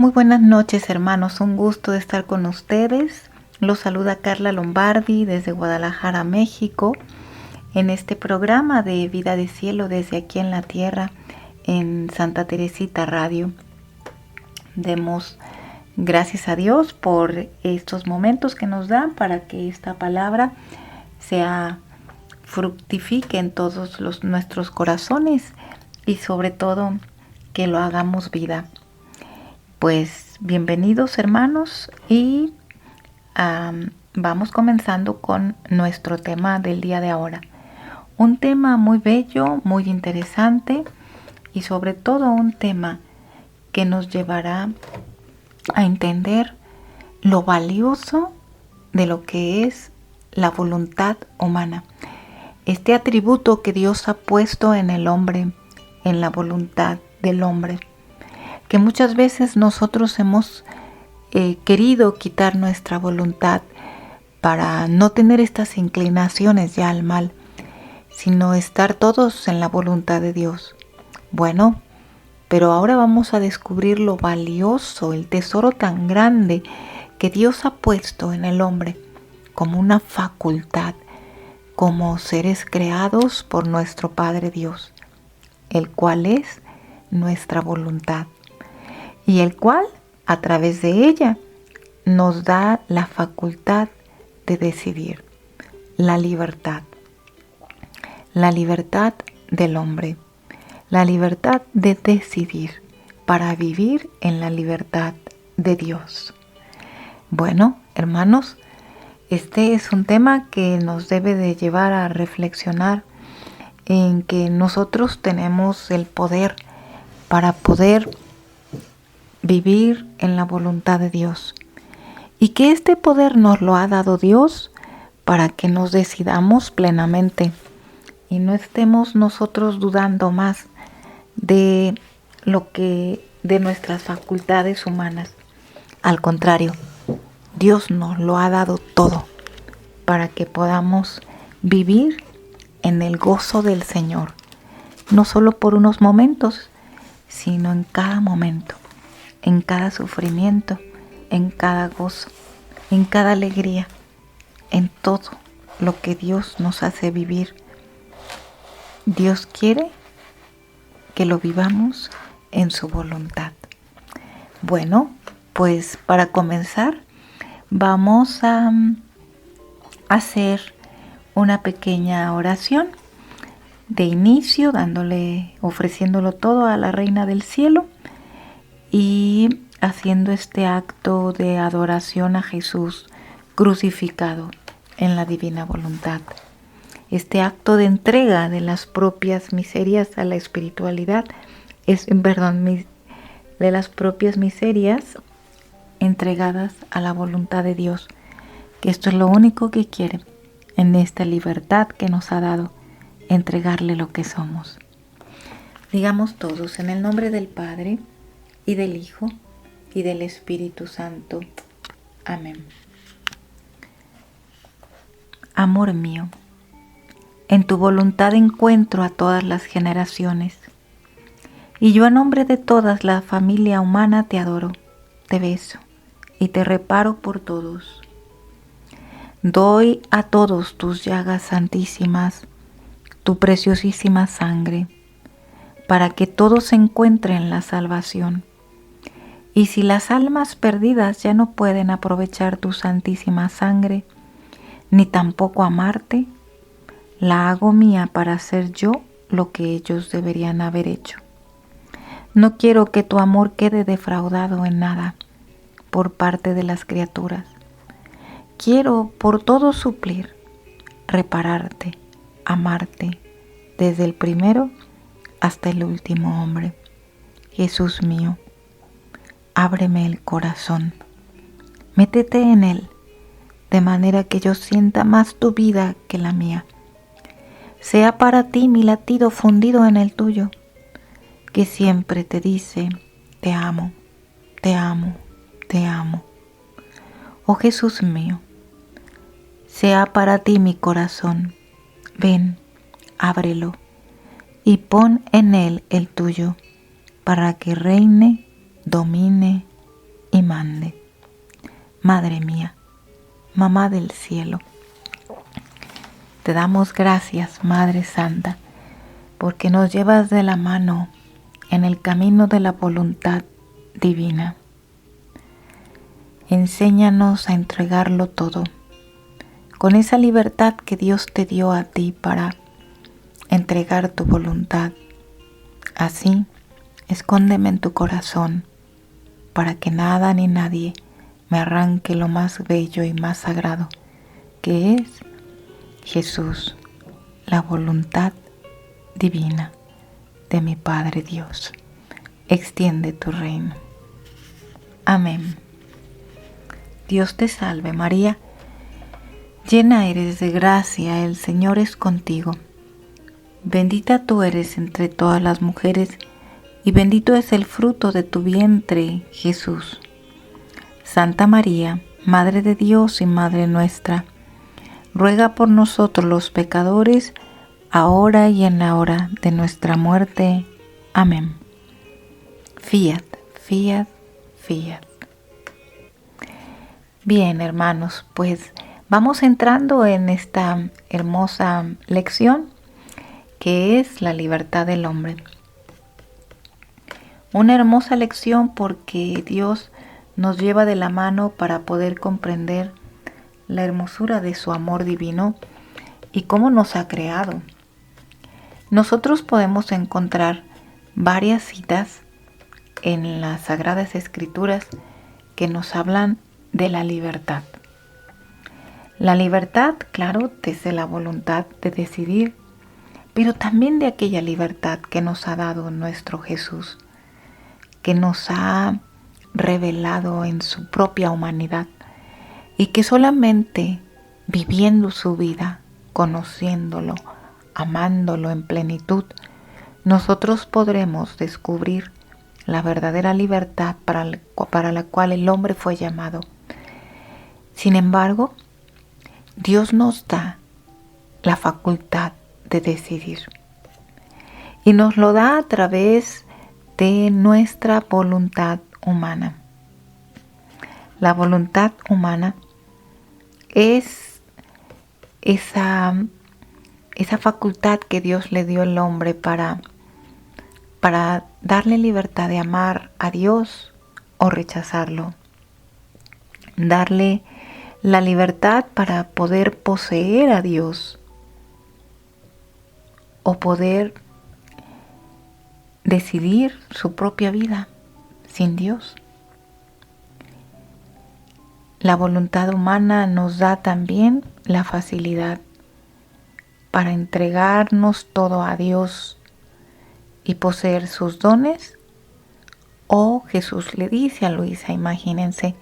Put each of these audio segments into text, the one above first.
Muy buenas noches, hermanos, un gusto de estar con ustedes. Los saluda Carla Lombardi desde Guadalajara, México, en este programa de Vida de Cielo desde aquí en la tierra, en Santa Teresita Radio. Demos gracias a Dios por estos momentos que nos dan para que esta palabra fructifique en todos nuestros corazones y sobre todo que lo hagamos vida. Pues bienvenidos, hermanos, y vamos comenzando con nuestro tema del día de ahora. Un tema muy bello, muy interesante y sobre todo un tema que nos llevará a entender lo valioso de lo que es la voluntad humana. Este atributo que Dios ha puesto en el hombre, en la voluntad del hombre, que muchas veces nosotros hemos querido quitar nuestra voluntad para no tener estas inclinaciones ya al mal, sino estar todos en la voluntad de Dios. Bueno, pero ahora vamos a descubrir lo valioso, el tesoro tan grande que Dios ha puesto en el hombre como una facultad, como seres creados por nuestro Padre Dios, el cual es nuestra voluntad y el cual a través de ella nos da la facultad de decidir, la libertad del hombre, la libertad de decidir para vivir en la libertad de Dios. Bueno, hermanos, este es un tema que nos debe de llevar a reflexionar en que nosotros tenemos el poder para poder vivir en la voluntad de Dios y que este poder nos lo ha dado Dios para que nos decidamos plenamente y no estemos nosotros dudando más de nuestras facultades humanas. Al contrario, Dios nos lo ha dado todo para que podamos vivir en el gozo del Señor, no solo por unos momentos, sino en cada momento, en cada sufrimiento, en cada gozo, en cada alegría, en todo lo que Dios nos hace vivir. Dios quiere que lo vivamos en su voluntad. Bueno, pues para comenzar vamos a hacer una pequeña oración de inicio, ofreciéndolo todo a la Reina del Cielo y haciendo este acto de adoración a Jesús crucificado en la divina voluntad. Este acto de entrega de las propias miserias a la espiritualidad, de las propias miserias entregadas a la voluntad de Dios, que esto es lo único que quiere en esta libertad que nos ha dado, entregarle lo que somos. Digamos todos en el nombre del Padre, y del Hijo, y del Espíritu Santo. Amén. Amor mío, en tu voluntad encuentro a todas las generaciones, y yo a nombre de todas la familia humana te adoro, te beso y te reparo por todos. Doy a todos tus llagas santísimas, tu preciosísima sangre, para que todos encuentren la salvación. Y si las almas perdidas ya no pueden aprovechar tu santísima sangre, ni tampoco amarte, la hago mía para hacer yo lo que ellos deberían haber hecho. No quiero que tu amor quede defraudado en nada por parte de las criaturas. Quiero por todo suplir, repararte, amarte, desde el primero hasta el último hombre. Jesús mío, ábreme el corazón, métete en él, de manera que yo sienta más tu vida que la mía. Sea para ti mi latido fundido en el tuyo, que siempre te dice, te amo, te amo, te amo. Oh Jesús mío, sea para ti mi corazón, ven, ábrelo y pon en él el tuyo, para que reine, domine y mande. Madre mía, Mamá del cielo, te damos gracias, Madre Santa, porque nos llevas de la mano en el camino de la voluntad divina. Enséñanos a entregarlo todo, con esa libertad que Dios te dio a ti para entregar tu voluntad. Así, escóndeme en tu corazón, para que nada ni nadie me arranque lo más bello y más sagrado, que es Jesús, la voluntad divina de mi Padre Dios. Extiende tu reino. Amén. Dios te salve María, llena eres de gracia, el Señor es contigo. Bendita tú eres entre todas las mujeres, y bendito es el fruto de tu vientre, Jesús. Santa María, Madre de Dios y Madre nuestra, ruega por nosotros los pecadores, ahora y en la hora de nuestra muerte. Amén. Fiat, fiat, fiat. Bien, hermanos, pues vamos entrando en esta hermosa lección que es la libertad del hombre. Una hermosa lección porque Dios nos lleva de la mano para poder comprender la hermosura de su amor divino y cómo nos ha creado. Nosotros podemos encontrar varias citas en las Sagradas Escrituras que nos hablan de la libertad. La libertad, claro, desde la voluntad de decidir, pero también de aquella libertad que nos ha dado nuestro Jesús, que nos ha revelado en su propia humanidad y que solamente viviendo su vida, conociéndolo, amándolo en plenitud, nosotros podremos descubrir la verdadera libertad para la cual el hombre fue llamado. Sin embargo, Dios nos da la facultad de decidir y nos lo da a través de nuestra voluntad humana. La voluntad humana es esa facultad que Dios le dio al hombre para darle libertad de amar a Dios o rechazarlo. Darle la libertad para poder poseer a Dios o poder decidir su propia vida sin Dios. La voluntad humana nos da también la facilidad para entregarnos todo a Dios y poseer sus dones. O Jesús le dice a Luisa, imagínense,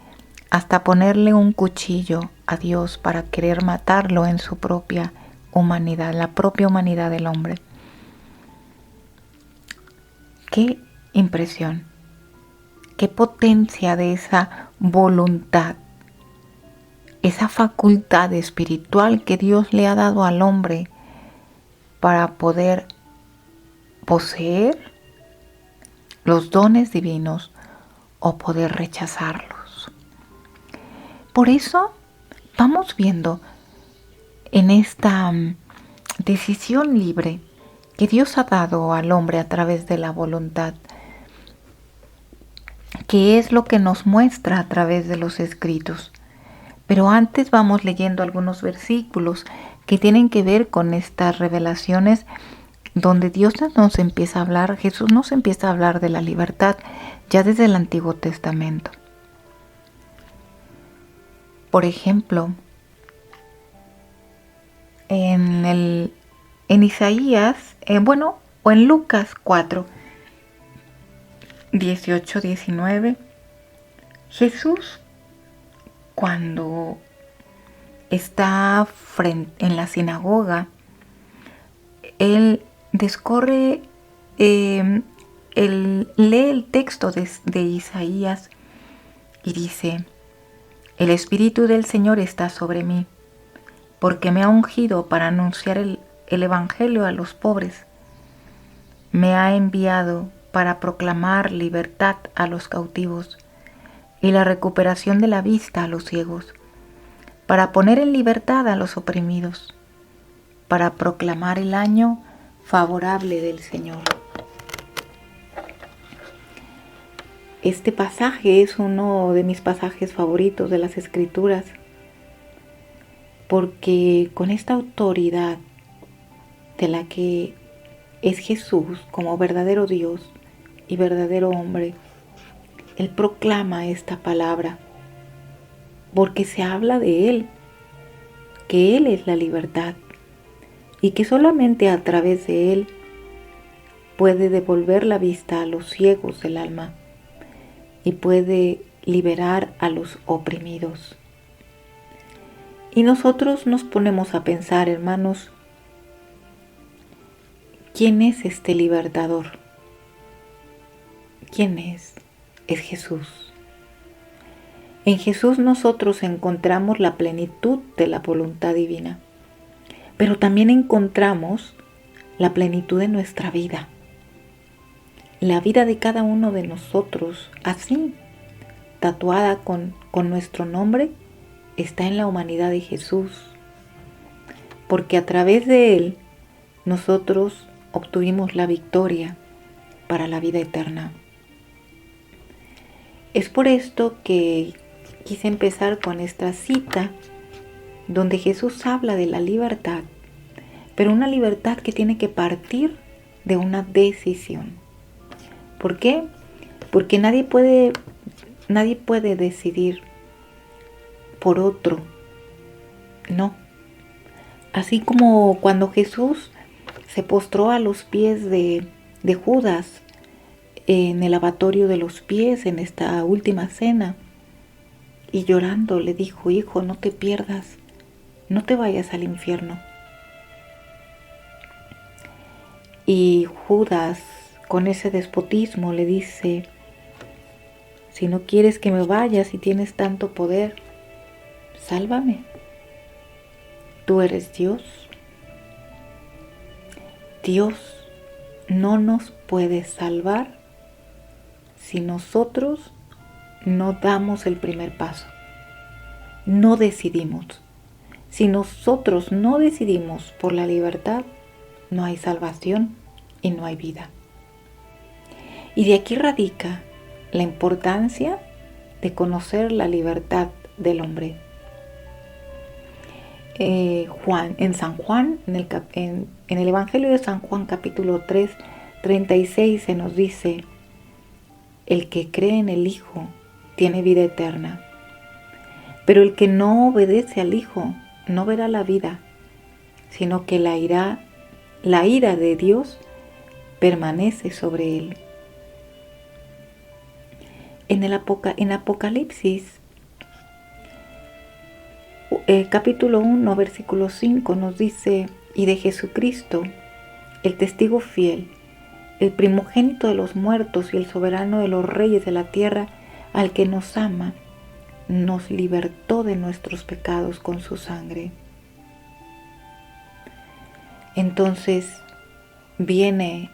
hasta ponerle un cuchillo a Dios para querer matarlo en su propia humanidad, la propia humanidad del hombre. Qué impresión, qué potencia de esa voluntad, esa facultad espiritual que Dios le ha dado al hombre para poder poseer los dones divinos o poder rechazarlos. Por eso vamos viendo en esta decisión libre que Dios ha dado al hombre a través de la voluntad, que es lo que nos muestra a través de los escritos. Pero antes vamos leyendo algunos versículos que tienen que ver con estas revelaciones donde Dios nos empieza a hablar, Jesús nos empieza a hablar de la libertad ya desde el Antiguo Testamento. Por ejemplo, en Isaías, o en Lucas 4, 18, 19, Jesús, cuando está en la sinagoga, él lee el texto de Isaías y dice: el Espíritu del Señor está sobre mí, porque me ha ungido para anunciar el Evangelio a los pobres. Me ha enviado para proclamar libertad a los cautivos y la recuperación de la vista a los ciegos, para poner en libertad a los oprimidos, para proclamar el año favorable del Señor. Este pasaje es uno de mis pasajes favoritos de las Escrituras, porque con esta autoridad de la que es Jesús como verdadero Dios y verdadero hombre, Él proclama esta palabra, porque se habla de Él, que Él es la libertad y que solamente a través de Él puede devolver la vista a los ciegos del alma y puede liberar a los oprimidos. Y nosotros nos ponemos a pensar, hermanos, ¿quién es este libertador? ¿Quién es? Es Jesús. En Jesús nosotros encontramos la plenitud de la voluntad divina, pero también encontramos la plenitud de nuestra vida. La vida de cada uno de nosotros, así, tatuada con nuestro nombre, está en la humanidad de Jesús, porque a través de Él nosotros obtuvimos la victoria para la vida eterna. Es por esto que quise empezar con esta cita donde Jesús habla de la libertad, pero una libertad que tiene que partir de una decisión. ¿Por qué? Porque nadie puede decidir por otro. No. Así como cuando Jesús se postró a los pies de Judas en el lavatorio de los pies en esta última cena, y llorando le dijo: hijo, no te pierdas, no te vayas al infierno. Y Judas, con ese despotismo, le dice: si no quieres que me vayas y tienes tanto poder, sálvame. Tú eres Dios. Dios no nos puede salvar si nosotros no damos el primer paso, no decidimos. Si nosotros no decidimos por la libertad, no hay salvación y no hay vida. Y de aquí radica la importancia de conocer la libertad del hombre. En San Juan, en el Evangelio de San Juan, capítulo 3, 36, se nos dice: el que cree en el Hijo tiene vida eterna, pero el que no obedece al Hijo no verá la vida, sino que la ira de Dios permanece sobre él. En Apocalipsis, capítulo 1, versículo 5 nos dice: y de Jesucristo, el testigo fiel, el primogénito de los muertos y el soberano de los reyes de la tierra, al que nos ama, nos libertó de nuestros pecados con su sangre. Entonces viene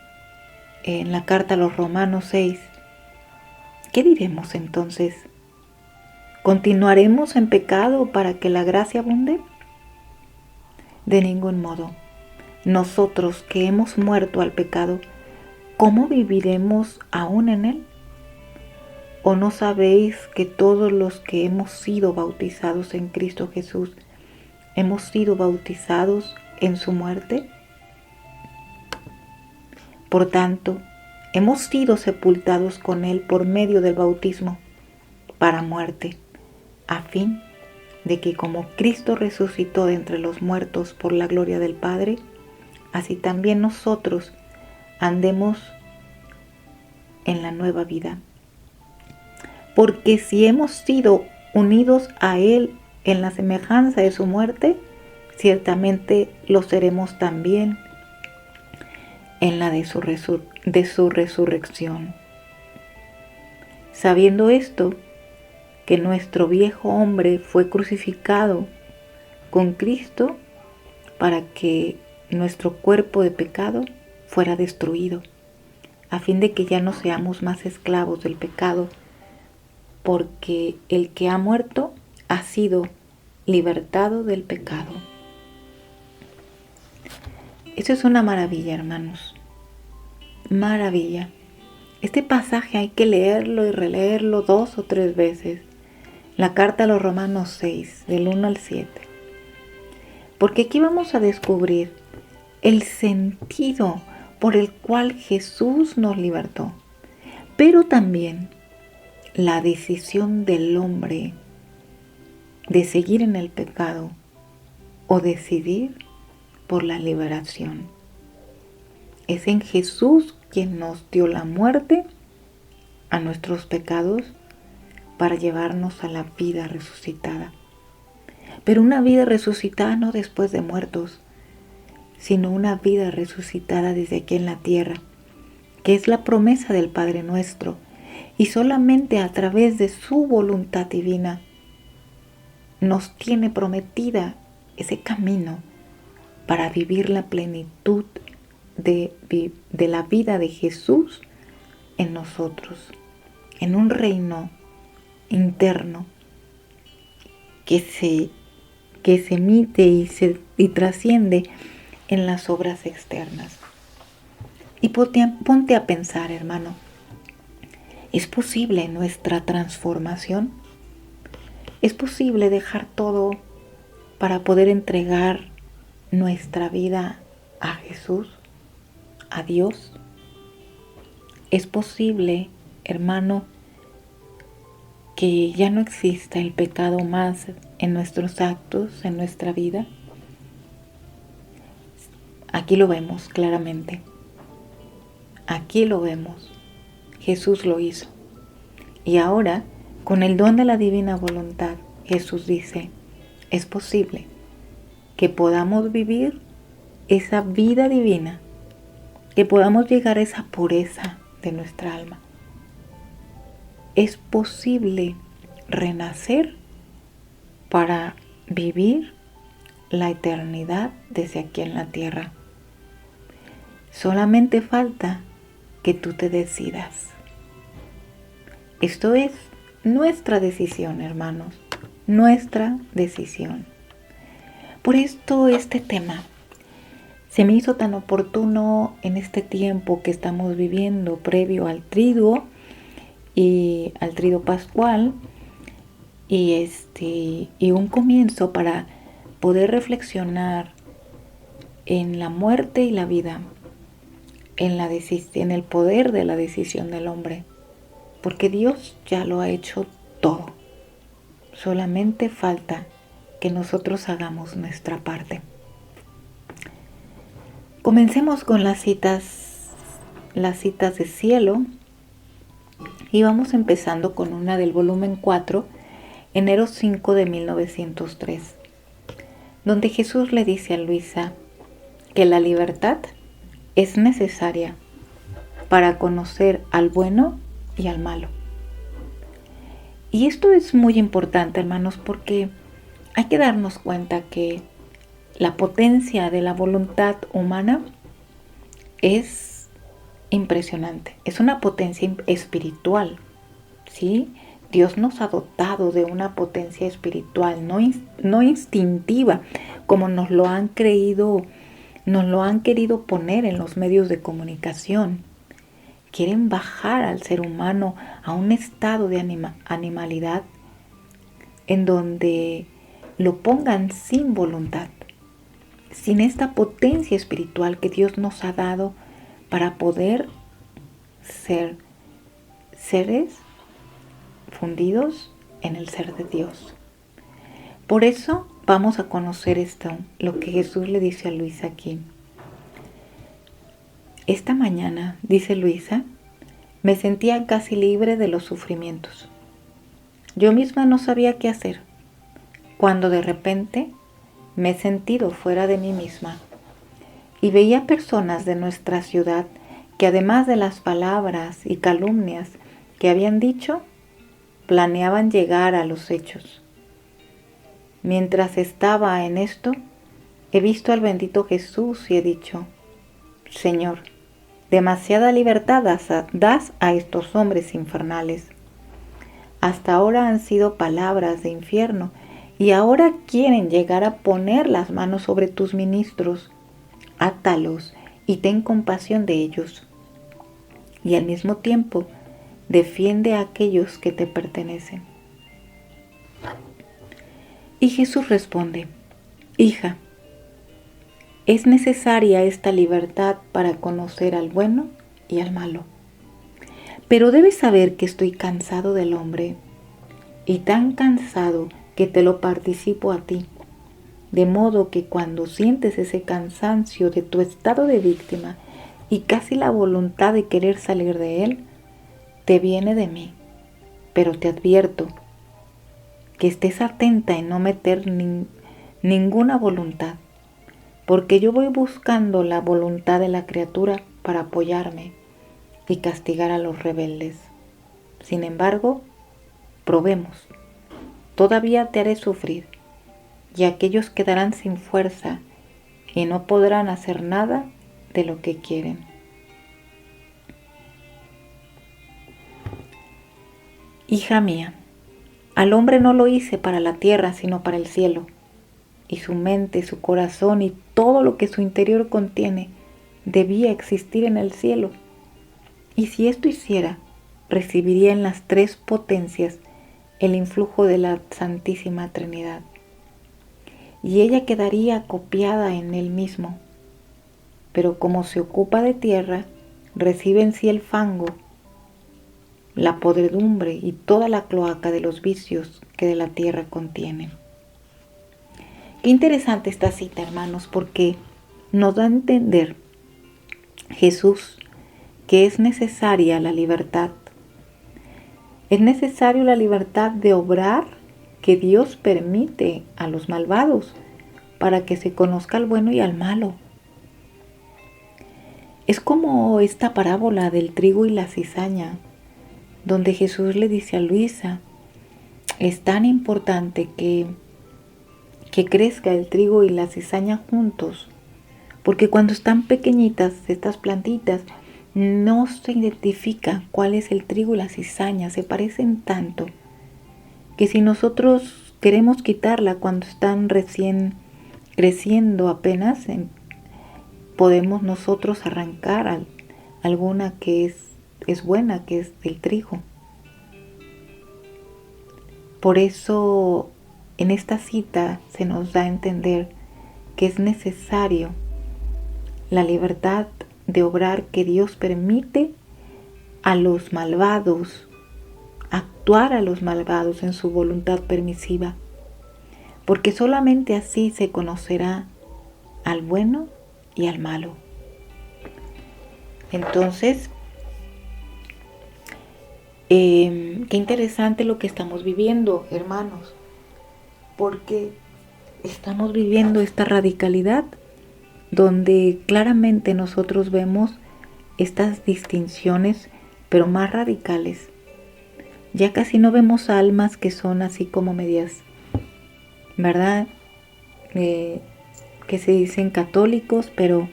en la carta a los Romanos 6, ¿qué diremos entonces? ¿Continuaremos en pecado para que la gracia abunde? De ningún modo. Nosotros que hemos muerto al pecado, ¿cómo viviremos aún en él? ¿O no sabéis que todos los que hemos sido bautizados en Cristo Jesús, hemos sido bautizados en su muerte? Por tanto, hemos sido sepultados con él por medio del bautismo para muerte, a fin de que como Cristo resucitó de entre los muertos por la gloria del Padre, así también nosotros andemos en la nueva vida. Porque si hemos sido unidos a Él en la semejanza de su muerte, ciertamente lo seremos también en la de su resurrección. Sabiendo esto, que nuestro viejo hombre fue crucificado con Cristo para que nuestro cuerpo de pecado fuera destruido, a fin de que ya no seamos más esclavos del pecado, porque el que ha muerto ha sido libertado del pecado. Eso es una maravilla, hermanos. Maravilla. Este pasaje hay que leerlo y releerlo 2 o 3 veces. La carta a los Romanos 6, del 1 al 7. Porque aquí vamos a descubrir el sentido por el cual Jesús nos libertó, pero también la decisión del hombre de seguir en el pecado o decidir por la liberación. Es en Jesús quien nos dio la muerte a nuestros pecados para llevarnos a la vida resucitada. Pero una vida resucitada no después de muertos, sino una vida resucitada desde aquí en la tierra, que es la promesa del Padre nuestro, y solamente a través de su voluntad divina nos tiene prometida ese camino para vivir la plenitud de la vida de Jesús en nosotros, en un reino interno que se emite y trasciende en las obras externas. Y ponte a pensar, hermano, ¿es posible nuestra transformación? ¿Es posible dejar todo para poder entregar nuestra vida a Jesús, a Dios? ¿Es posible, hermano, que ya no exista el pecado más en nuestros actos, en nuestra vida? Aquí lo vemos claramente. Aquí lo vemos. Jesús lo hizo. Y ahora, con el don de la divina voluntad, Jesús dice, es posible que podamos vivir esa vida divina, que podamos llegar a esa pureza de nuestra alma. Es posible renacer para vivir la eternidad desde aquí en la tierra. Solamente falta que tú te decidas. Esto es nuestra decisión, hermanos, nuestra decisión. Por esto este tema se me hizo tan oportuno en este tiempo que estamos viviendo previo al triduo y al triduo pascual y un comienzo para poder reflexionar en la muerte y la vida, en el poder de la decisión del hombre, porque Dios ya lo ha hecho todo. Solamente falta que nosotros hagamos nuestra parte. Comencemos con las citas de cielo, y vamos empezando con una del volumen 4, enero 5 de 1903, donde Jesús le dice a Luisa que la libertad es necesaria para conocer al bueno y al malo. Y esto es muy importante, hermanos, porque hay que darnos cuenta que la potencia de la voluntad humana es impresionante. Es una potencia espiritual, ¿sí? Dios nos ha dotado de una potencia espiritual, no instintiva, como nos lo han querido poner en los medios de comunicación. Quieren bajar al ser humano a un estado de animalidad en donde lo pongan sin voluntad, sin esta potencia espiritual que Dios nos ha dado para poder ser seres fundidos en el ser de Dios. Por eso vamos a conocer lo que Jesús le dice a Luisa aquí. Esta mañana, dice Luisa, me sentía casi libre de los sufrimientos. Yo misma no sabía qué hacer, cuando de repente me he sentido fuera de mí misma y veía personas de nuestra ciudad que, además de las palabras y calumnias que habían dicho, planeaban llegar a los hechos. Mientras estaba en esto, he visto al bendito Jesús y he dicho, Señor, demasiada libertad das a estos hombres infernales. Hasta ahora han sido palabras de infierno y ahora quieren llegar a poner las manos sobre tus ministros. Átalos y ten compasión de ellos. Y al mismo tiempo, defiende a aquellos que te pertenecen. Y Jesús responde: Hija, es necesaria esta libertad para conocer al bueno y al malo. Pero debes saber que estoy cansado del hombre, y tan cansado que te lo participo a ti. De modo que cuando sientes ese cansancio de tu estado de víctima y casi la voluntad de querer salir de él, te viene de mí. Pero te advierto que estés atenta en no meter ninguna voluntad, porque yo voy buscando la voluntad de la criatura para apoyarme y castigar a los rebeldes. Sin embargo, probemos. Todavía te haré sufrir, y aquellos quedarán sin fuerza y no podrán hacer nada de lo que quieren. Hija mía, al hombre no lo hice para la tierra, sino para el cielo, y su mente, su corazón y todo lo que su interior contiene debía existir en el cielo. Y si esto hiciera, recibiría en las tres potencias el influjo de la Santísima Trinidad, y ella quedaría acopiada en él mismo. Pero como se ocupa de tierra, recibe en sí el fango, la podredumbre y toda la cloaca de los vicios que de la tierra contienen. Qué interesante esta cita, hermanos, porque nos da a entender Jesús que es necesaria la libertad. Es necesario la libertad de obrar que Dios permite a los malvados para que se conozca al bueno y al malo. Es como esta parábola del trigo y la cizaña, donde Jesús le dice a Luisa: es tan importante que crezca el trigo y la cizaña juntos, porque cuando están pequeñitas estas plantitas no se identifica cuál es el trigo y la cizaña, se parecen tanto que si nosotros queremos quitarla cuando están recién creciendo apenas, podemos nosotros arrancar alguna que es buena, que es del trigo. Por eso en esta cita se nos da a entender que es necesario la libertad de obrar que Dios permite a los malvados, actuar a los malvados en su voluntad permisiva, porque solamente así se conocerá al bueno y al malo. Entonces, qué interesante lo que estamos viviendo, hermanos, porque estamos viviendo esta radicalidad donde claramente nosotros vemos estas distinciones, pero más radicales. Ya casi no vemos almas que son así como medias, ¿verdad? Que se dicen católicos, pero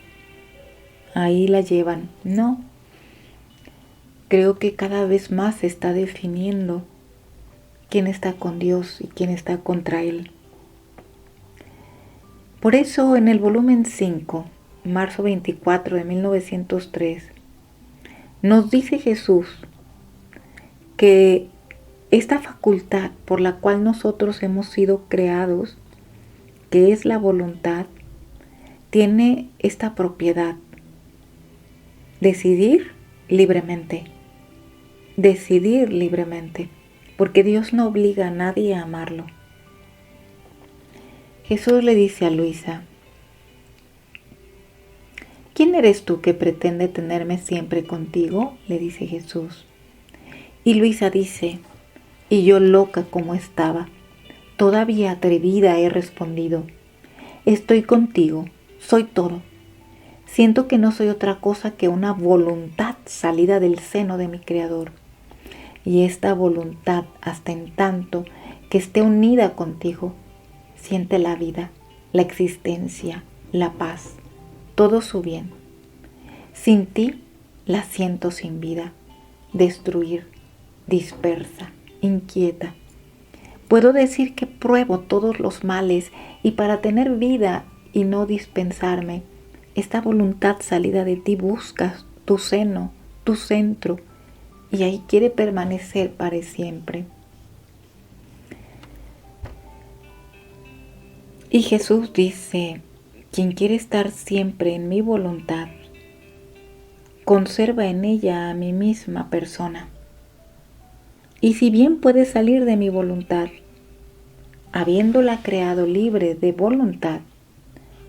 ahí la llevan. No. Creo que cada vez más se está definiendo quién está con Dios y quién está contra Él. Por eso en el volumen 5, marzo 24 de 1903, nos dice Jesús que esta facultad por la cual nosotros hemos sido creados, que es la voluntad, tiene esta propiedad: decidir libremente. Decidir libremente, porque Dios no obliga a nadie a amarlo. Jesús le dice a Luisa: ¿quién eres tú que pretende tenerme siempre contigo?, le dice Jesús. Y Luisa dice: y yo loca como estaba, todavía atrevida he respondido: estoy contigo, soy todo. Siento que no soy otra cosa que una voluntad salida del seno de mi Creador. Y esta voluntad, hasta en tanto que esté unida contigo, siente la vida, la existencia, la paz, todo su bien. Sin ti la siento sin vida, destruir, dispersa, inquieta. Puedo decir que pruebo todos los males y para tener vida y no dispensarme, esta voluntad salida de ti busca tu seno, tu centro, y ahí quiere permanecer para siempre. Y Jesús dice, quien quiere estar siempre en mi voluntad, conserva en ella a mi misma persona. Y si bien puede salir de mi voluntad, habiéndola creado libre de voluntad,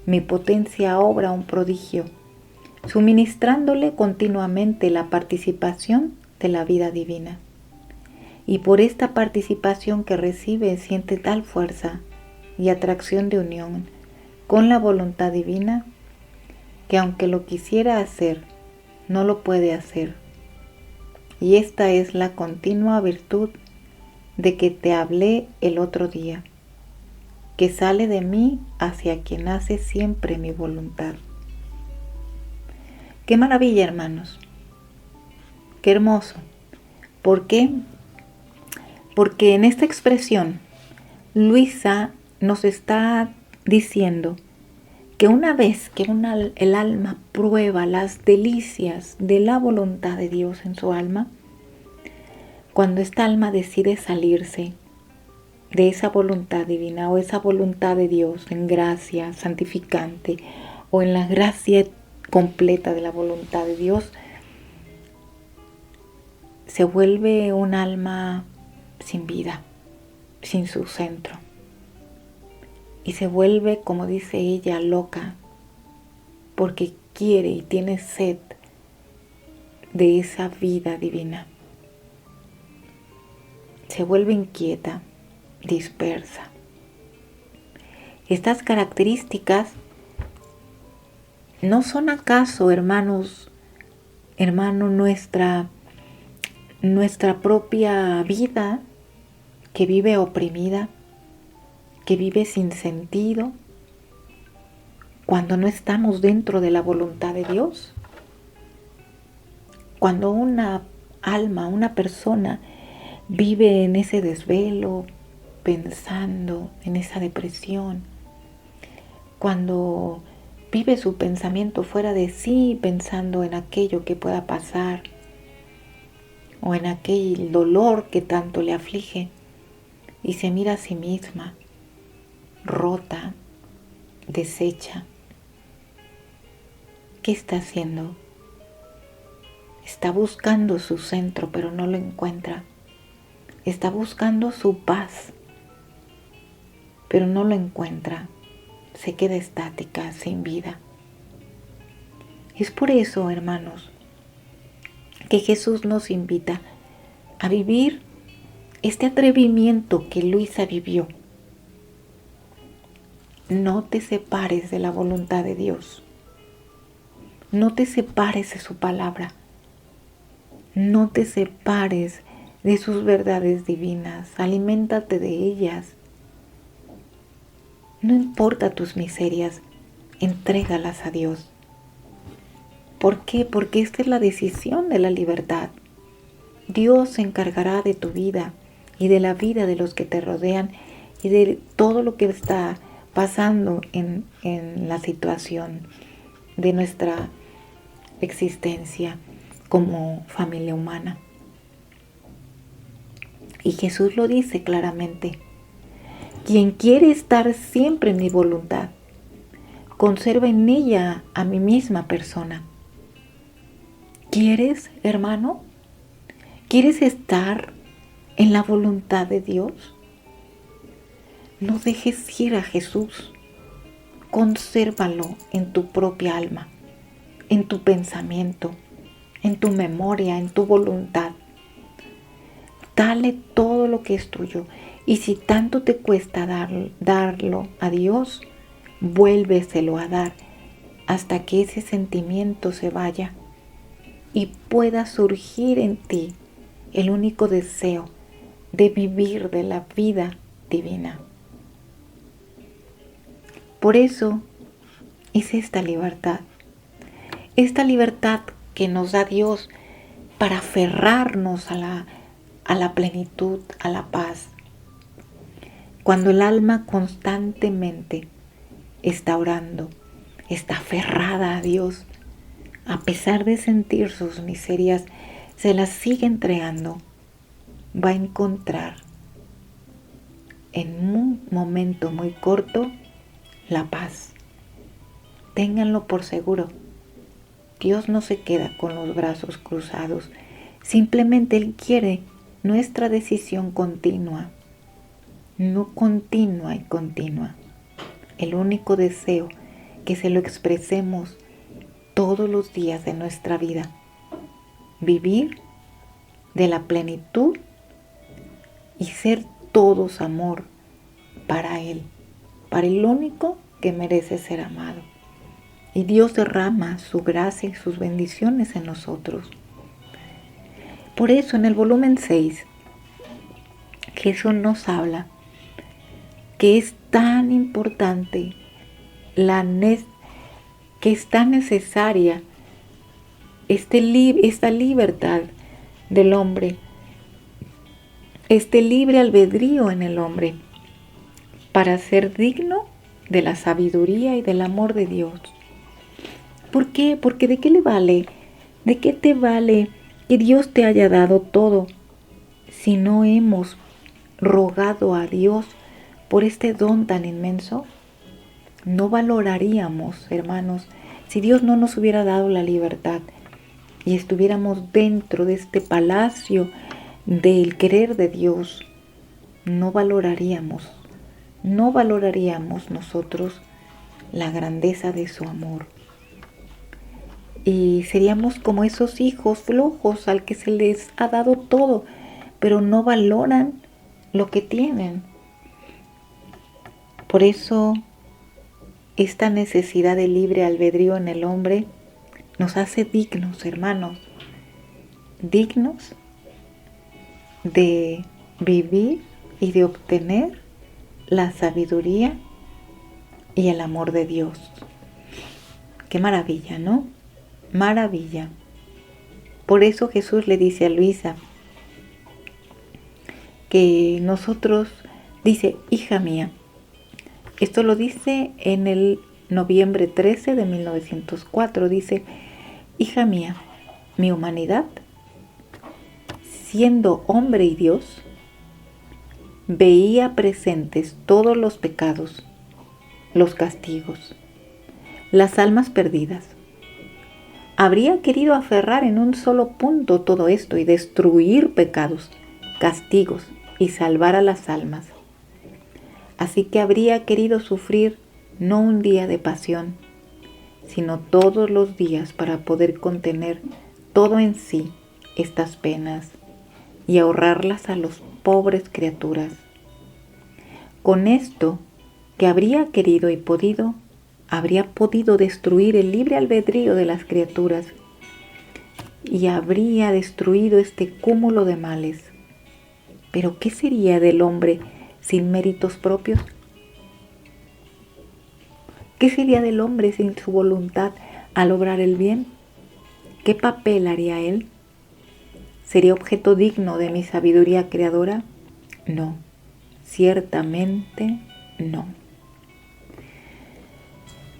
mi potencia obra un prodigio, suministrándole continuamente la participación de la vida divina. Y por esta participación que recibe siente tal fuerza y atracción de unión con la voluntad divina que aunque lo quisiera hacer, no lo puede hacer. Y esta es la continua virtud de que te hablé el otro día, que sale de mí hacia quien hace siempre mi voluntad. ¡Qué maravilla, hermanos! ¡Qué hermoso! ¿Por qué? Porque en esta expresión, Luisa nos está diciendo que una vez que el alma prueba las delicias de la voluntad de Dios en su alma, cuando esta alma decide salirse de esa voluntad divina o esa voluntad de Dios en gracia santificante o en la gracia completa de la voluntad de Dios, se vuelve un alma sin vida, sin su centro. Y se vuelve, como dice ella, loca, porque quiere y tiene sed de esa vida divina. Se vuelve inquieta, dispersa. Estas características no son acaso, hermanos, nuestra propia vida que vive oprimida, que vive sin sentido, cuando no estamos dentro de la voluntad de Dios. Cuando una alma, una persona vive en ese desvelo, pensando en esa depresión, cuando vive su pensamiento fuera de sí, pensando en aquello que pueda pasar o en aquel dolor que tanto le aflige, y se mira a sí misma rota, deshecha. ¿Qué está haciendo? Está buscando su centro, pero no lo encuentra. Está buscando su paz, pero no lo encuentra. Se queda estática, sin vida. Es por eso, hermanos, que Jesús nos invita a vivir este atrevimiento que Luisa vivió. No te separes de la voluntad de Dios. No te separes de su palabra. No te separes de sus verdades divinas. Aliméntate de ellas. No importa tus miserias, entrégalas a Dios. ¿Por qué? Porque esta es la decisión de la libertad. Dios se encargará de tu vida y de la vida de los que te rodean y de todo lo que está pasando en la situación de nuestra existencia como familia humana. Y Jesús lo dice claramente: quien quiere estar siempre en mi voluntad, conserva en ella a mi misma persona. ¿Quieres, hermano? ¿Quieres estar en la voluntad de Dios? No dejes ir a Jesús. Consérvalo en tu propia alma, en tu pensamiento, en tu memoria, en tu voluntad. Dale todo lo que es tuyo. Y si tanto te cuesta darlo a Dios, vuélveselo a dar hasta que ese sentimiento se vaya y pueda surgir en ti el único deseo de vivir de la vida divina. Por eso es esta libertad que nos da Dios para aferrarnos a a la plenitud, a la paz. Cuando el alma constantemente está orando, está aferrada a Dios, a pesar de sentir sus miserias, se las sigue entregando, va a encontrar en un momento muy corto la paz. Ténganlo por seguro. Dios no se queda con los brazos cruzados. Simplemente Él quiere nuestra decisión continua. No continua y continua. El único deseo que se lo expresemos todos los días de nuestra vida. Vivir de la plenitud y ser todos amor para Él, para el único que merece ser amado. Y Dios derrama su gracia y sus bendiciones en nosotros. Por eso en el volumen 6, Jesús nos habla que es tan importante, que es tan necesaria esta libertad del hombre, este libre albedrío en el hombre, para ser digno de la sabiduría y del amor de Dios. ¿Por qué? Porque ¿de qué le vale? ¿De qué te vale que Dios te haya dado todo si no hemos rogado a Dios por este don tan inmenso? No valoraríamos, hermanos, si Dios no nos hubiera dado la libertad y estuviéramos dentro de este palacio del querer de Dios. No valoraríamos nosotros la grandeza de su amor. Y seríamos como esos hijos flojos al que se les ha dado todo, pero no valoran lo que tienen. Por eso, esta necesidad de libre albedrío en el hombre nos hace dignos, hermanos, dignos de vivir y de obtener la sabiduría y el amor de Dios. Qué maravilla, ¿no? Maravilla. Por eso Jesús le dice a Luisa que nosotros, dice, hija mía, esto lo dice en el noviembre 13 de 1904, dice, hija mía, mi humanidad, siendo hombre y Dios, veía presentes todos los pecados, los castigos, las almas perdidas. Habría querido aferrar en un solo punto todo esto y destruir pecados, castigos y salvar a las almas. Así que habría querido sufrir no un día de pasión, sino todos los días para poder contener todo en sí estas penas y ahorrarlas a los pobres criaturas. Con esto que habría querido y podido, habría podido destruir el libre albedrío de las criaturas y habría destruido este cúmulo de males. Pero ¿qué sería del hombre sin méritos propios? ¿Qué sería del hombre sin su voluntad a lograr el bien? ¿Qué papel haría él? ¿Sería objeto digno de mi sabiduría creadora? No, ciertamente no.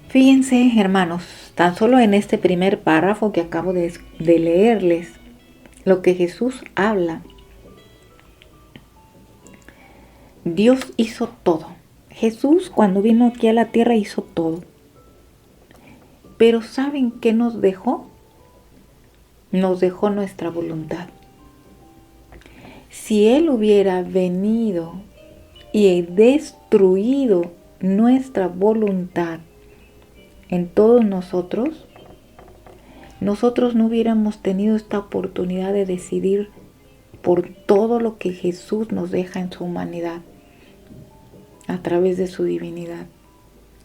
Fíjense, hermanos, tan solo en este primer párrafo que acabo de leerles, lo que Jesús habla. Dios hizo todo. Jesús, cuando vino aquí a la tierra, hizo todo. Pero ¿saben qué nos dejó? Nos dejó nuestra voluntad. Si Él hubiera venido y destruido nuestra voluntad en todos nosotros no hubiéramos tenido esta oportunidad de decidir por todo lo que Jesús nos deja en su humanidad a través de su divinidad,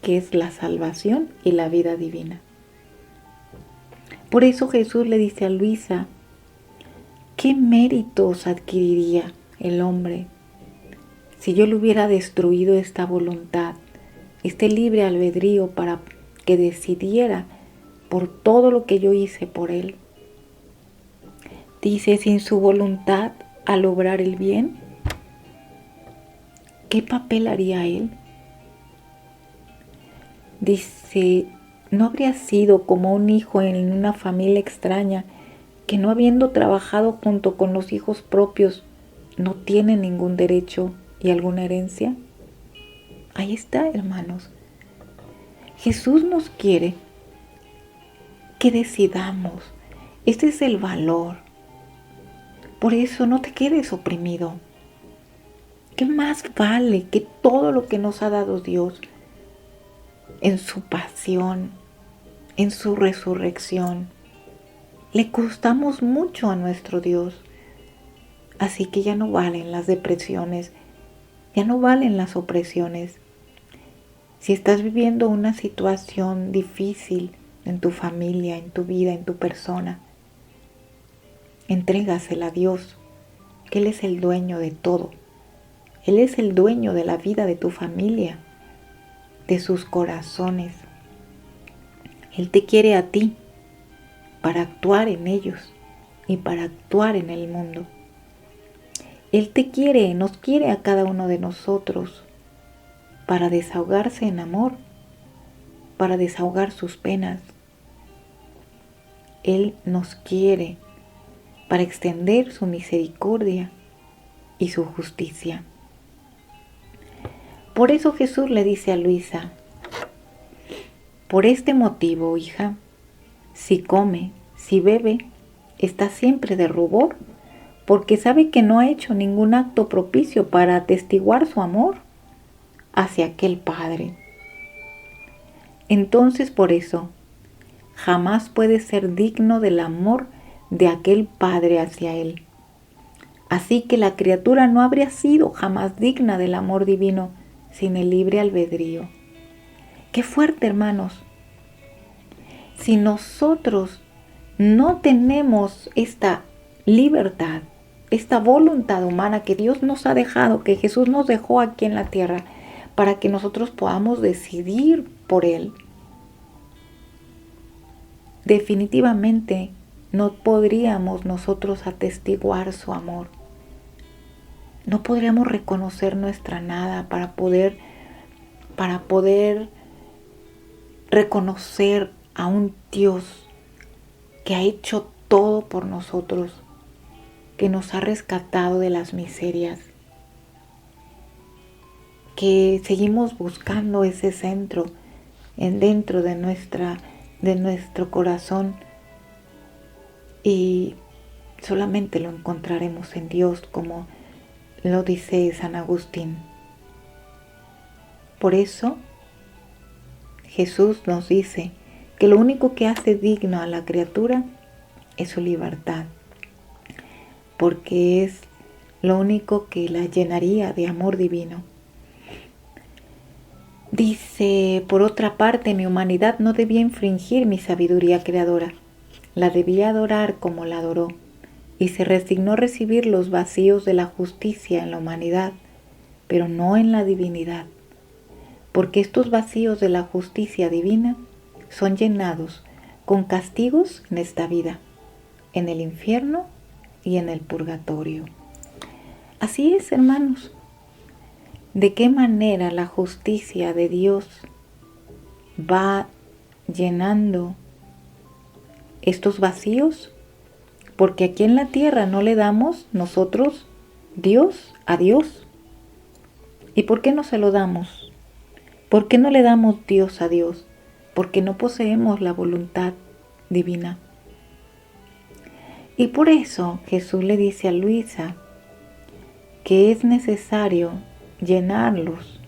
que es la salvación y la vida divina. Por eso Jesús le dice a Luisa, ¿qué méritos adquiriría el hombre si yo le hubiera destruido esta voluntad, este libre albedrío para que decidiera por todo lo que yo hice por él? Dice, sin su voluntad al obrar el bien? ¿Qué papel haría él? Dice, ¿no habría sido como un hijo en una familia extraña que no habiendo trabajado junto con los hijos propios no tiene ningún derecho y alguna herencia? Ahí está, hermanos. Jesús nos quiere que decidamos. Este es el valor. Por eso no te quedes oprimido. ¿Qué más vale que todo lo que nos ha dado Dios en su pasión, en su resurrección? Le costamos mucho a nuestro Dios. Así que ya no valen las depresiones, ya no valen las opresiones. Si estás viviendo una situación difícil en tu familia, en tu vida, en tu persona, entrégasela a Dios, que Él es el dueño de todo. Él es el dueño de la vida de tu familia, de sus corazones. Él te quiere a ti para actuar en ellos y para actuar en el mundo. Él te quiere, nos quiere a cada uno de nosotros para desahogarse en amor, para desahogar sus penas. Él nos quiere para extender su misericordia y su justicia. Por eso Jesús le dice a Luisa, por este motivo, hija, si come, si bebe, está siempre de rubor, porque sabe que no ha hecho ningún acto propicio para atestiguar su amor hacia aquel Padre. Entonces por eso, jamás puede ser digno del amor de aquel Padre hacia él. Así que la criatura no habría sido jamás digna del amor divino sin el libre albedrío. ¡Qué fuerte, hermanos! Si nosotros no tenemos esta libertad, esta voluntad humana que Dios nos ha dejado, que Jesús nos dejó aquí en la tierra, para que nosotros podamos decidir por Él, definitivamente no podríamos nosotros atestiguar su amor. No podríamos reconocer nuestra nada para poder reconocer a un Dios que ha hecho todo por nosotros, que nos ha rescatado de las miserias, que seguimos buscando ese centro dentro de nuestro corazón y solamente lo encontraremos en Dios, como lo dice San Agustín. Por eso Jesús nos dice que lo único que hace digno a la criatura es su libertad, porque es lo único que la llenaría de amor divino. Dice, por otra parte, mi humanidad no debía infringir mi sabiduría creadora, la debía adorar como la adoró, y se resignó a recibir los vacíos de la justicia en la humanidad, pero no en la divinidad, porque estos vacíos de la justicia divina son llenados con castigos en esta vida, en el infierno y en el purgatorio. Así es, hermanos. ¿De qué manera la justicia de Dios va llenando estos vacíos? Porque aquí en la tierra no le damos nosotros Dios a Dios. ¿Y por qué no se lo damos? ¿Por qué no le damos Dios a Dios? Porque no poseemos la voluntad divina. Y por eso Jesús le dice a Luisa que es necesario llenarlos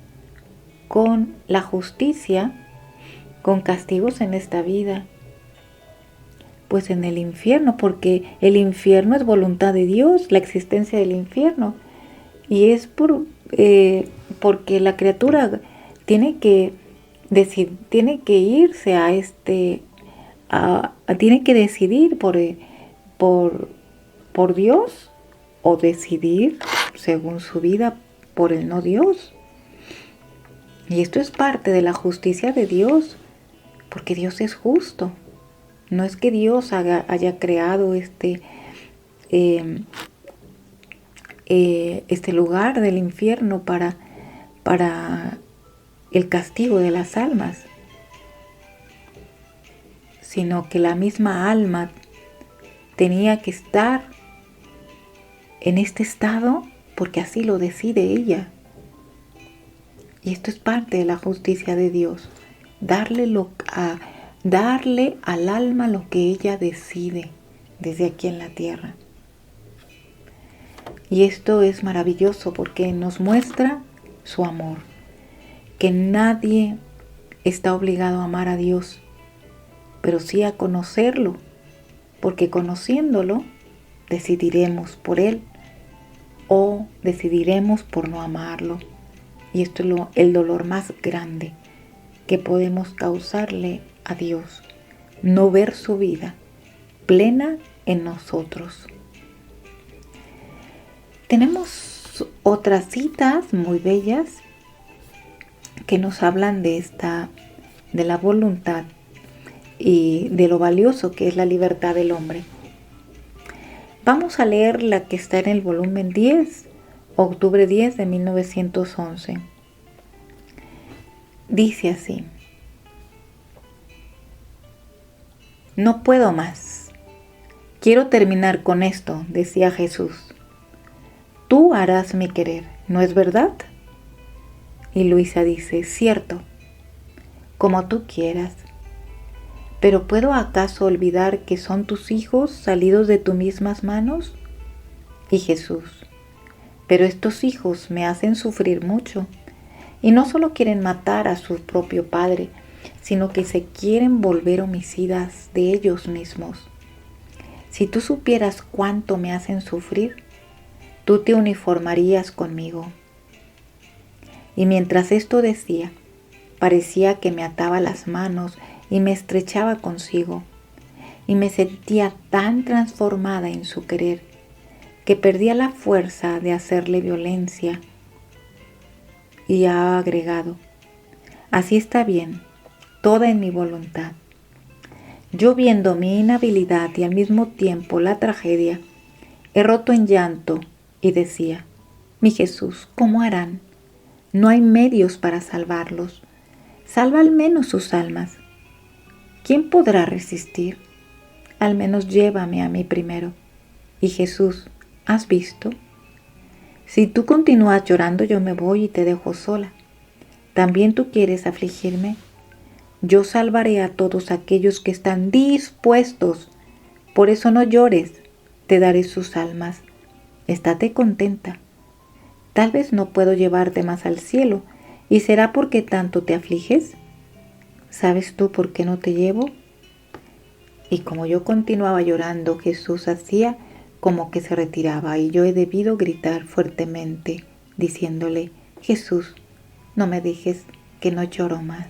con la justicia, con castigos en esta vida, pues en el infierno, porque el infierno es voluntad de Dios, la existencia del infierno, y es porque la criatura tiene que irse tiene que decidir por Dios, o decidir según su vida por el no Dios. Y esto es parte de la justicia de Dios, porque Dios es justo. No es que Dios haya creado este lugar del infierno para el castigo de las almas, sino que la misma alma tenía que estar en este estado porque así lo decide ella. Y esto es parte de la justicia de Dios, darle al alma lo que ella decide desde aquí en la tierra. Y esto es maravilloso porque nos muestra su amor, que nadie está obligado a amar a Dios, pero sí a conocerlo, porque conociéndolo decidiremos por Él o decidiremos por no amarlo. Y esto es el dolor más grande que podemos causarle a Dios, no ver su vida plena en nosotros. Tenemos otras citas muy bellas que nos hablan de la voluntad y de lo valioso que es la libertad del hombre. Vamos a leer la que está en el volumen 10, octubre 10 de 1911. Dice así: no puedo más. Quiero terminar con esto, decía Jesús. Tú harás mi querer, ¿no es verdad? Y Luisa dice, cierto, como tú quieras. ¿Pero puedo acaso olvidar que son tus hijos salidos de tus mismas manos? Y Jesús, pero estos hijos me hacen sufrir mucho, y no solo quieren matar a su propio padre, sino que se quieren volver homicidas de ellos mismos. Si tú supieras cuánto me hacen sufrir, tú te uniformarías conmigo. Y mientras esto decía, parecía que me ataba las manos y me estrechaba consigo, y me sentía tan transformada en su querer que perdía la fuerza de hacerle violencia. Y ha agregado, así está bien, toda en mi voluntad. Yo, viendo mi inhabilidad y al mismo tiempo la tragedia, he roto en llanto y decía, mi Jesús, ¿cómo harán? No hay medios para salvarlos. Salva al menos sus almas. ¿Quién podrá resistir? Al menos llévame a mí primero. Y Jesús, ¿has visto? Si tú continúas llorando, yo me voy y te dejo sola. ¿También tú quieres afligirme? Yo salvaré a todos aquellos que están dispuestos. Por eso no llores, te daré sus almas. Estate contenta. Tal vez no puedo llevarte más al cielo, ¿y será porque tanto te afliges? ¿Sabes tú por qué no te llevo? Y como yo continuaba llorando, Jesús hacía como que se retiraba, y yo he debido gritar fuertemente, diciéndole, Jesús, no me dejes, que no lloro más.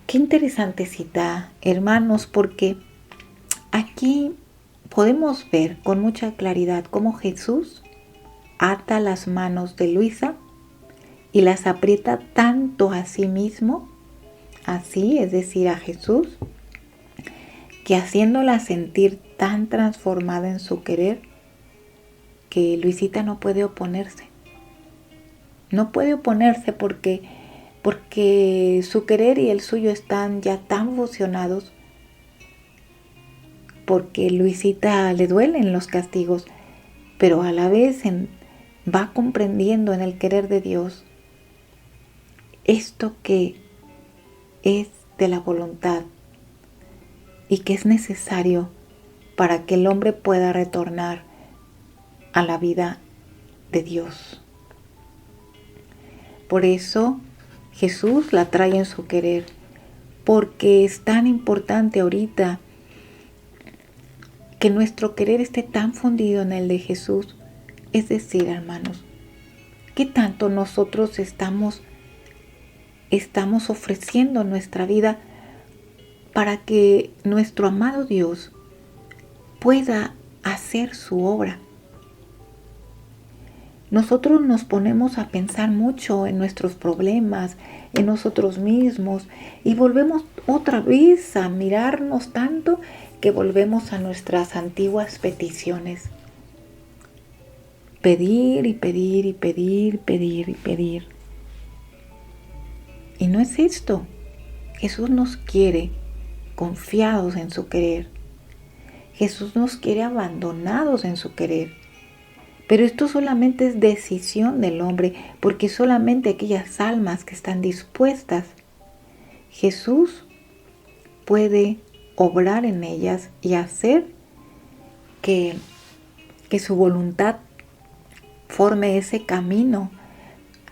Qué interesante cita, hermanos, porque aquí podemos ver con mucha claridad cómo Jesús ata las manos de Luisa y las aprieta tanto a sí mismo, así, es decir, a Jesús, que haciéndola sentir tan transformada en su querer, que Luisita no puede oponerse. No puede oponerse porque su querer y el suyo están ya tan fusionados, porque Luisita le duelen los castigos, pero a la vez va comprendiendo en el querer de Dios esto que es de la voluntad y que es necesario para que el hombre pueda retornar a la vida de Dios. Por eso Jesús la trae en su querer, porque es tan importante ahorita que nuestro querer esté tan fundido en el de Jesús. Es decir, hermanos, ¿qué tanto nosotros estamos ofreciendo nuestra vida para que nuestro amado Dios pueda hacer su obra? Nosotros nos ponemos a pensar mucho en nuestros problemas, en nosotros mismos, y volvemos otra vez a mirarnos tanto que volvemos a nuestras antiguas peticiones. pedir y pedir y pedir, pedir y pedir. Y no es esto. Jesús nos quiere confiados en su querer. Jesús nos quiere abandonados en su querer. Pero esto solamente es decisión del hombre, porque solamente aquellas almas que están dispuestas, Jesús puede obrar en ellas y hacer que su voluntad forme ese camino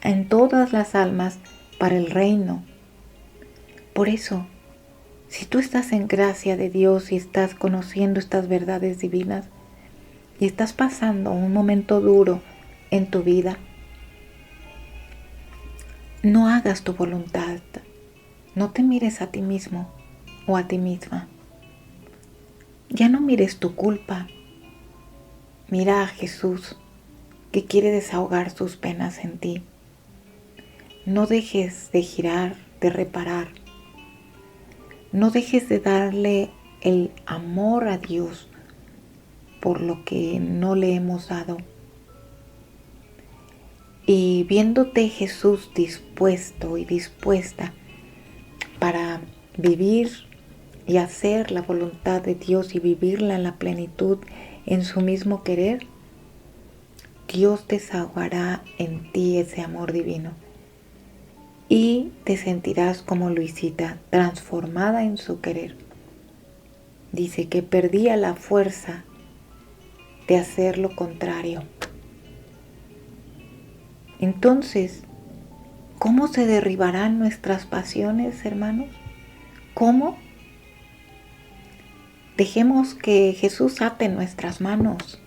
en todas las almas para el reino. Por eso, si tú estás en gracia de Dios y estás conociendo estas verdades divinas y estás pasando un momento duro en tu vida, no hagas tu voluntad, no te mires a ti mismo o a ti misma. Ya no mires tu culpa, mira a Jesús que quiere desahogar sus penas en ti. No dejes de girar, de reparar. No dejes de darle el amor a Dios por lo que no le hemos dado. Y viéndote Jesús dispuesto y dispuesta para vivir y hacer la voluntad de Dios y vivirla en la plenitud en su mismo querer, Dios desahogará en ti ese amor divino. Y te sentirás como Luisita, transformada en su querer. Dice que perdía la fuerza de hacer lo contrario. Entonces, ¿cómo se derribarán nuestras pasiones, hermanos? ¿Cómo? Dejemos que Jesús ate nuestras manos.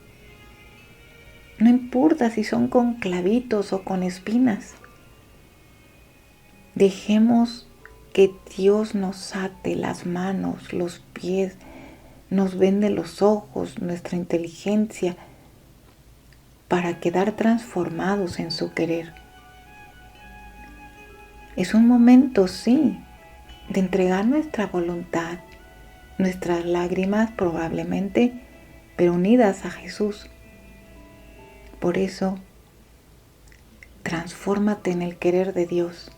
No importa si son con clavitos o con espinas. Dejemos que Dios nos ate las manos, los pies, nos vende los ojos, nuestra inteligencia, para quedar transformados en su querer. Es un momento, sí, de entregar nuestra voluntad, nuestras lágrimas probablemente, pero unidas a Jesús. Por eso, transfórmate en el querer de Dios,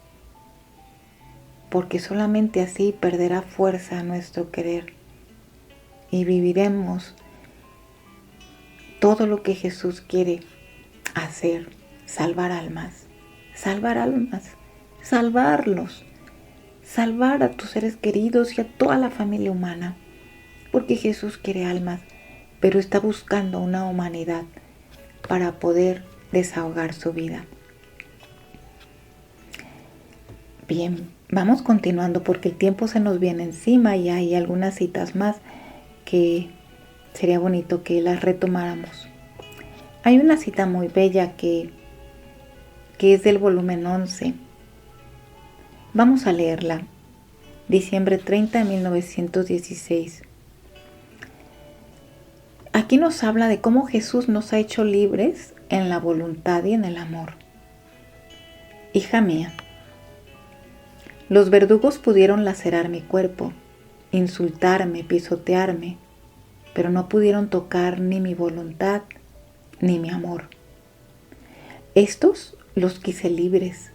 porque solamente así perderá fuerza nuestro querer y viviremos todo lo que Jesús quiere hacer, salvar almas, salvarlos, salvar a tus seres queridos y a toda la familia humana, porque Jesús quiere almas, pero está buscando una humanidad para poder desahogar su vida. Bien, vamos continuando porque el tiempo se nos viene encima y hay algunas citas más que sería bonito que las retomáramos. Hay una cita muy bella que es del volumen 11. Vamos a leerla. Diciembre 30 de 1916. Aquí nos habla de cómo Jesús nos ha hecho libres en la voluntad y en el amor. Hija mía, los verdugos pudieron lacerar mi cuerpo, insultarme, pisotearme, pero no pudieron tocar ni mi voluntad ni mi amor. Estos los quise libres,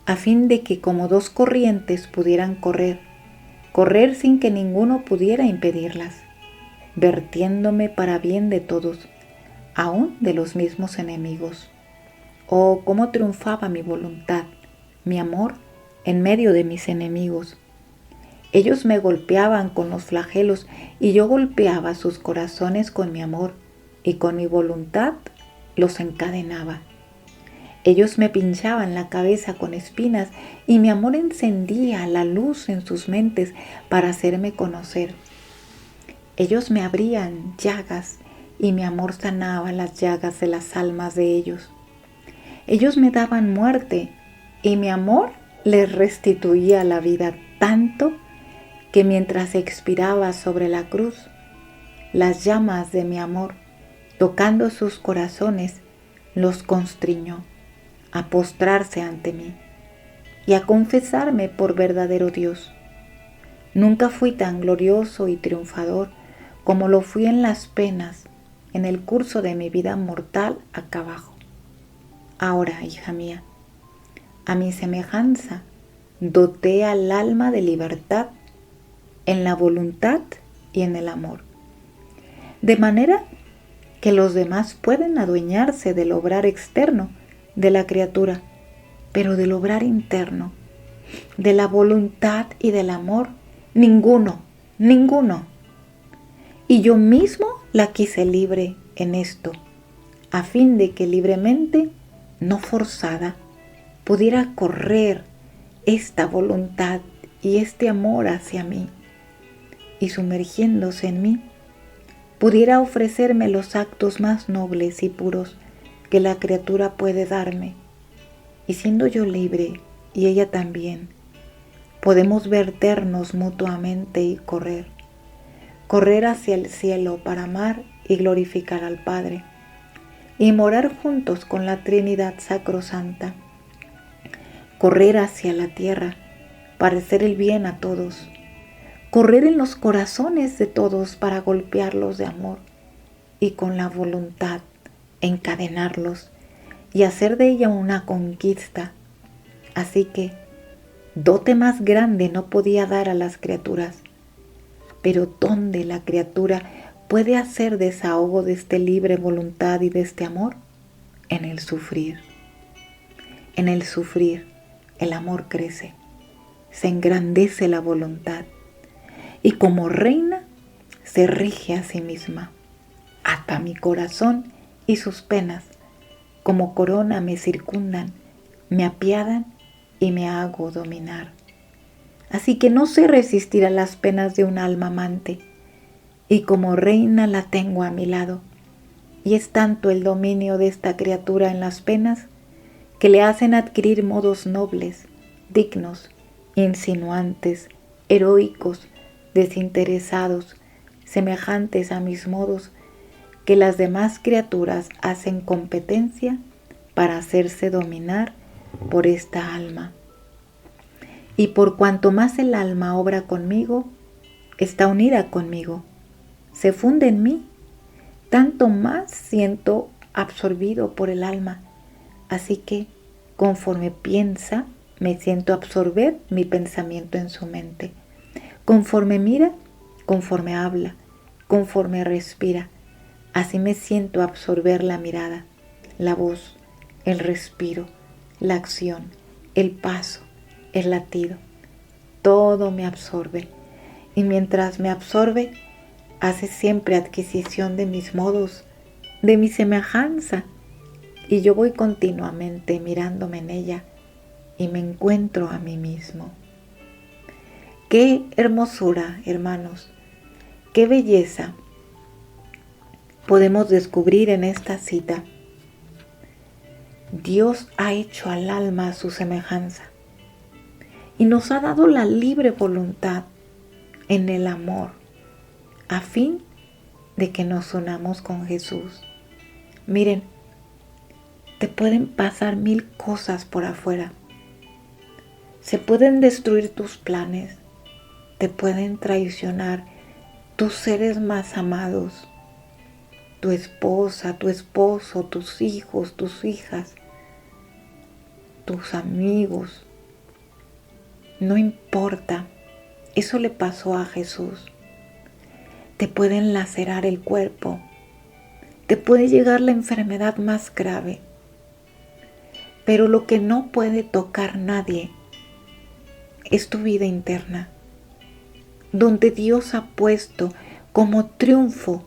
a fin de que como dos corrientes pudieran correr sin que ninguno pudiera impedirlas, vertiéndome para bien de todos, aun de los mismos enemigos. Oh, cómo triunfaba mi voluntad, mi amor, en medio de mis enemigos. Ellos me golpeaban con los flagelos y yo golpeaba sus corazones con mi amor y con mi voluntad los encadenaba. Ellos me pinchaban la cabeza con espinas y mi amor encendía la luz en sus mentes para hacerme conocer. Ellos me abrían llagas y mi amor sanaba las llagas de las almas de ellos. Ellos me daban muerte y mi amor les restituía la vida tanto que mientras expiraba sobre la cruz, las llamas de mi amor, tocando sus corazones, los constriñó a postrarse ante mí y a confesarme por verdadero Dios. Nunca fui tan glorioso y triunfador como lo fui en las penas, en el curso de mi vida mortal acá abajo. Ahora, hija mía, a mi semejanza, doté al alma de libertad en la voluntad y en el amor, de manera que los demás pueden adueñarse del obrar externo de la criatura, pero del obrar interno, de la voluntad y del amor, ninguno. Y yo mismo la quise libre en esto, a fin de que libremente, no forzada, pudiera correr esta voluntad y este amor hacia mí, y sumergiéndose en mí, pudiera ofrecerme los actos más nobles y puros que la criatura puede darme. Y siendo yo libre, y ella también, podemos verternos mutuamente y correr hacia el cielo para amar y glorificar al Padre, y morar juntos con la Trinidad Sacrosanta, correr hacia la tierra para hacer el bien a todos, correr en los corazones de todos para golpearlos de amor y con la voluntad encadenarlos y hacer de ella una conquista. Así que dote más grande no podía dar a las criaturas, pero ¿dónde la criatura puede hacer desahogo de esta libre voluntad y de este amor? En el sufrir. En el sufrir el amor crece, se engrandece la voluntad y como reina se rige a sí misma. Ata mi corazón y sus penas, como corona me circundan, me apiadan y me hago dominar. Así que no sé resistir a las penas de un alma amante, y como reina la tengo a mi lado, y es tanto el dominio de esta criatura en las penas que le hacen adquirir modos nobles, dignos, insinuantes, heroicos, desinteresados, semejantes a mis modos, que las demás criaturas hacen competencia para hacerse dominar por esta alma. Y por cuanto más el alma obra conmigo, está unida conmigo, se funde en mí, tanto más siento absorbido por el alma. Así que, conforme piensa, me siento absorber mi pensamiento en su mente. Conforme mira, conforme habla, conforme respira, así me siento absorber la mirada, la voz, el respiro, la acción, el paso, el latido. Todo me absorbe. Y mientras me absorbe, hace siempre adquisición de mis modos, de mi semejanza. Y yo voy continuamente mirándome en ella y me encuentro a mí mismo. ¡Qué hermosura, hermanos! ¡Qué belleza podemos descubrir en esta cita! Dios ha hecho al alma a su semejanza y nos ha dado la libre voluntad en el amor a fin de que nos unamos con Jesús. Miren, te pueden pasar 1000 cosas por afuera. Se pueden destruir tus planes. Te pueden traicionar tus seres más amados. Tu esposa, tu esposo, tus hijos, tus hijas, tus amigos. No importa. Eso le pasó a Jesús. Te pueden lacerar el cuerpo. Te puede llegar la enfermedad más grave. Pero lo que no puede tocar nadie es tu vida interna, donde Dios ha puesto como triunfo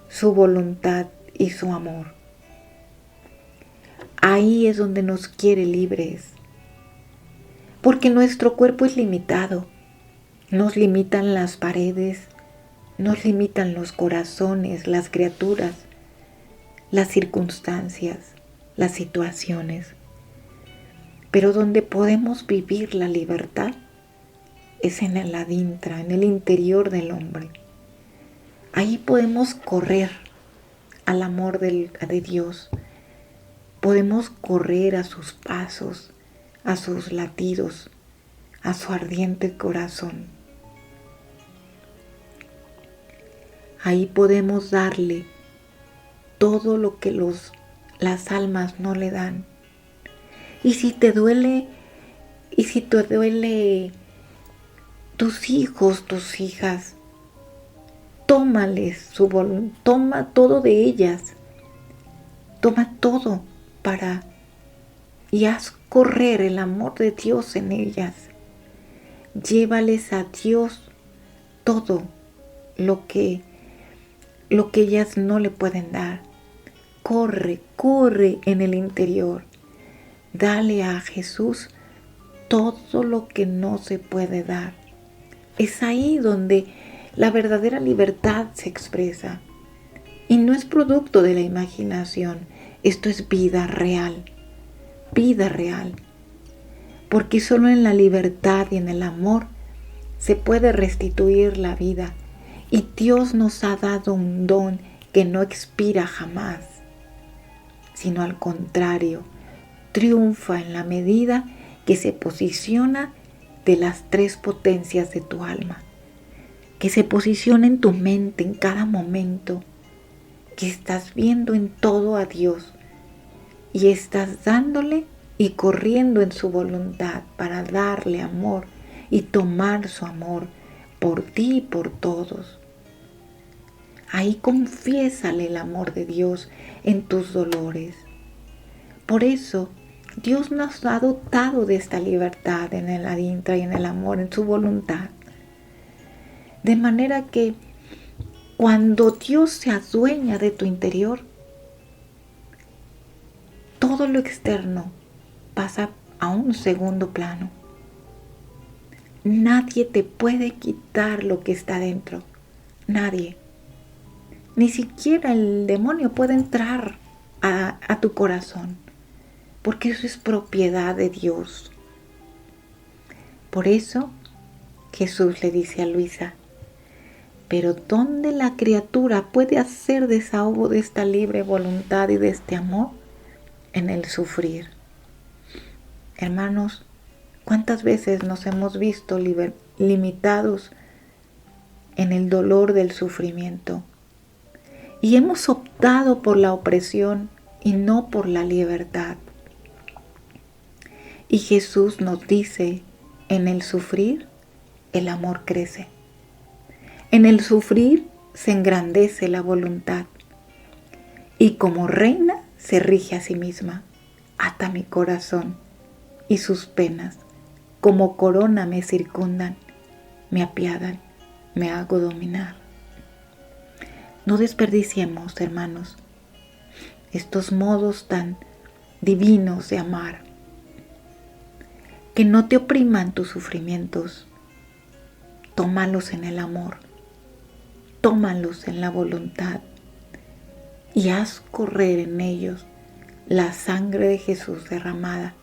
su voluntad y su amor. Ahí es donde nos quiere libres, porque nuestro cuerpo es limitado. Nos limitan las paredes, nos limitan los corazones, las criaturas, las circunstancias, las situaciones. Pero donde podemos vivir la libertad es en el adintra, en el interior del hombre. Ahí podemos correr al amor de Dios. Podemos correr a sus pasos, a sus latidos, a su ardiente corazón. Ahí podemos darle todo lo que las almas no le dan. Y si te duele, tus hijos, tus hijas, tómales su voluntad, toma todo de ellas, toma todo y haz correr el amor de Dios en ellas. Llévales a Dios todo lo que ellas no le pueden dar. Corre en el interior. Dale a Jesús todo lo que no se puede dar. Es ahí donde la verdadera libertad se expresa. Y no es producto de la imaginación. Esto es vida real. Vida real. Porque solo en la libertad y en el amor se puede restituir la vida. Y Dios nos ha dado un don que no expira jamás, sino al contrario, triunfa en la medida que se posiciona de las tres potencias de tu alma, que se posiciona en tu mente en cada momento, que estás viendo en todo a Dios y estás dándole y corriendo en su voluntad para darle amor y tomar su amor por ti y por todos. Ahí confiésale el amor de Dios en tus dolores. Por eso, Dios nos ha dotado de esta libertad en el adintra y en el amor, en su voluntad. De manera que cuando Dios se adueña de tu interior, todo lo externo pasa a un segundo plano. Nadie te puede quitar lo que está dentro. Nadie. Ni siquiera el demonio puede entrar a tu corazón, porque eso es propiedad de Dios. Por eso Jesús le dice a Luisa, pero ¿dónde la criatura puede hacer desahogo de esta libre voluntad y de este amor? En el sufrir. Hermanos, ¿cuántas veces nos hemos visto limitados en el dolor del sufrimiento? Y hemos optado por la opresión y no por la libertad. Y Jesús nos dice, en el sufrir, el amor crece. En el sufrir se engrandece la voluntad. Y como reina se rige a sí misma. Ata mi corazón y sus penas, como corona me circundan, me apiadan, me hago dominar. No desperdiciemos, hermanos, estos modos tan divinos de amar. Que no te opriman tus sufrimientos. Tómalos en el amor. Tómalos en la voluntad. Y haz correr en ellos la sangre de Jesús derramada.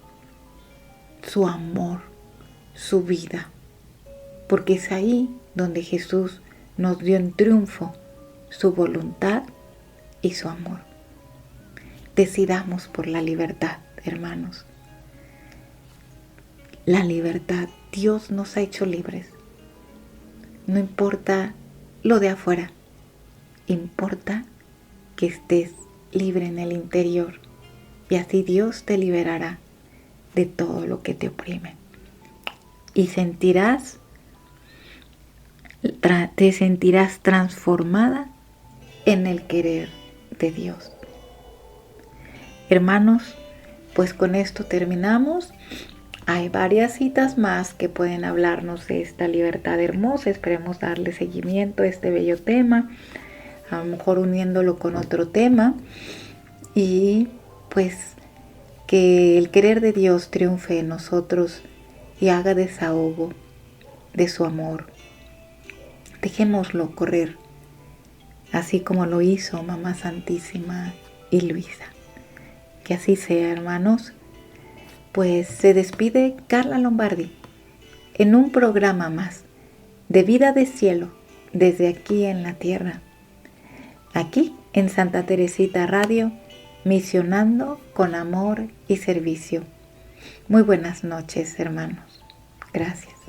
Su amor, su vida. Porque es ahí donde Jesús nos dio en triunfo su voluntad y su amor. Decidamos por la libertad, hermanos. La libertad, Dios nos ha hecho libres. No importa lo de afuera, importa que estés libre en el interior y así Dios te liberará de todo lo que te oprime. Y te sentirás transformada en el querer de Dios. Hermanos, pues con esto terminamos. Hay varias citas más que pueden hablarnos de esta libertad hermosa. Esperemos darle seguimiento a este bello tema, a lo mejor uniéndolo con otro tema, y pues que el querer de Dios triunfe en nosotros y haga desahogo de su amor. Dejémoslo correr, así como lo hizo Mamá Santísima y Luisa. Que así sea, hermanos. Pues se despide Carla Lombardi en un programa más de Vida de Cielo desde aquí en la tierra. Aquí en Santa Teresita Radio, misionando con amor y servicio. Muy buenas noches, hermanos. Gracias.